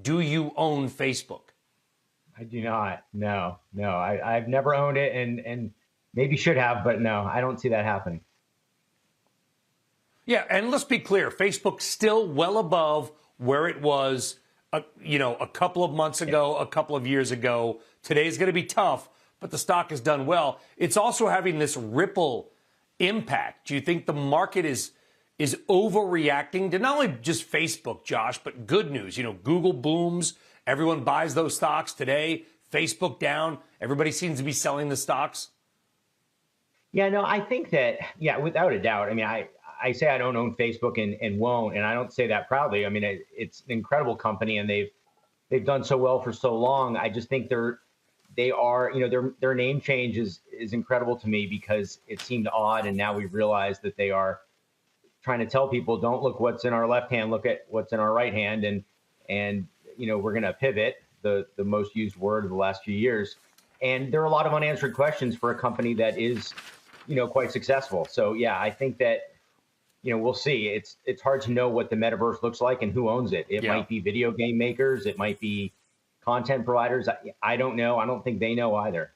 Do you own Facebook? I do not. No. I've never owned it and maybe should have, but no, I don't see that happening. Yeah, and let's be clear, Facebook's still well above where it was, a couple of months ago, a couple of years ago. Today's going to be tough, but the stock has done well. It's also having this ripple impact. Do you think the market is overreacting to not only just Facebook, Josh, but good news? Google booms. Everyone buys those stocks today. Facebook down. Everybody seems to be selling the stocks. Yeah, no, I think that, without a doubt. I mean, I say I don't own Facebook and won't, and I don't say that proudly. I mean, it's an incredible company, and they've done so well for so long. I just think their name change is incredible to me, because it seemed odd, and now we realize that they are trying to tell people, don't look what's in our left hand, look at what's in our right hand, and we're going to pivot, the most used word of the last few years. And there are a lot of unanswered questions for a company that is, quite successful. So yeah, I think that, we'll see. It's hard to know what the metaverse looks like and who owns it. It might be video game makers. It might be content providers. I don't know. I don't think they know either.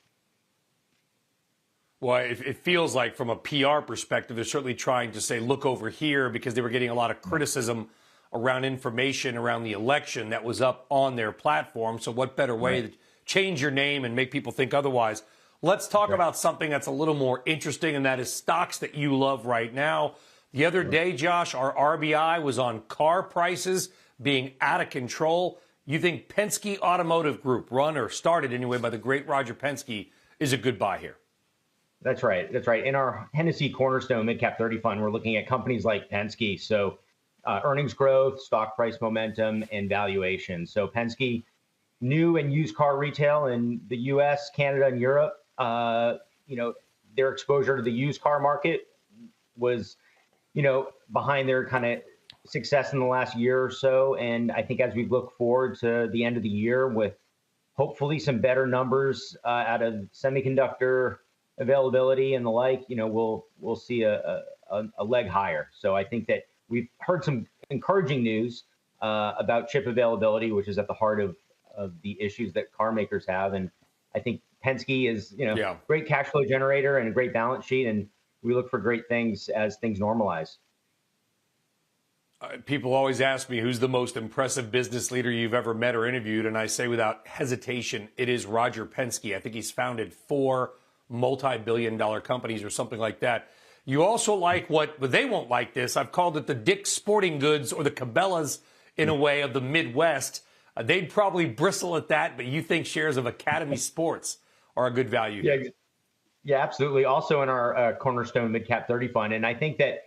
Well, it feels like from a PR perspective, they're certainly trying to say, look over here, because they were getting a lot of criticism around information around the election that was up on their platform. So what better way to change your name and make people think otherwise? Let's talk about something that's a little more interesting, and that is stocks that you love right now. The other day, Josh, our RBI was on car prices being out of control. You think Penske Automotive Group, run or started anyway by the great Roger Penske, is a good buy here? That's right. In our Hennessy Cornerstone Midcap 30 Fund, we're looking at companies like Penske. So earnings growth, stock price momentum, and valuation. So Penske, new and used car retail in the U.S., Canada, and Europe. Their exposure to the used car market was, behind their kind of success in the last year or so. And I think as we look forward to the end of the year with hopefully some better numbers out of semiconductor availability and the like, we'll see a leg higher. So I think that we've heard some encouraging news about chip availability, which is at the heart of the issues that car makers have. And I think Penske is, great cash flow generator and a great balance sheet. And we look for great things as things normalize. People always ask me, who's the most impressive business leader you've ever met or interviewed? And I say without hesitation, it is Roger Penske. I think he's founded 4 multi-billion-dollar companies or something like that. You also like but they won't like this. I've called it the Dick's Sporting Goods, or the Cabela's in a way, of the Midwest. They'd probably bristle at that, but you think shares of Academy Sports are a good value here. Yeah, absolutely. Also in our Cornerstone Midcap 30 Fund. And I think that,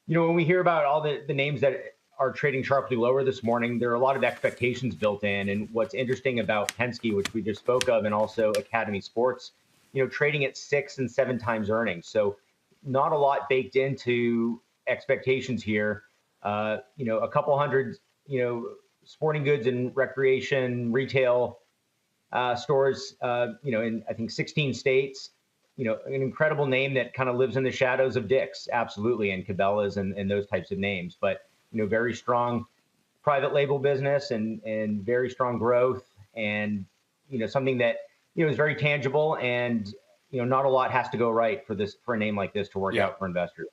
when we hear about all the names that are trading sharply lower this morning, there are a lot of expectations built in. And what's interesting about Penske, which we just spoke of, and also Academy Sports, trading at 6 and 7 times earnings. So not a lot baked into expectations here. A couple hundred, sporting goods and recreation retail stores, in I think 16 states. An incredible name that kind of lives in the shadows of Dick's, absolutely, and Cabela's and those types of names. But very strong private label business and very strong growth, and something that is very tangible, and not a lot has to go right for a name like this to work out for investors.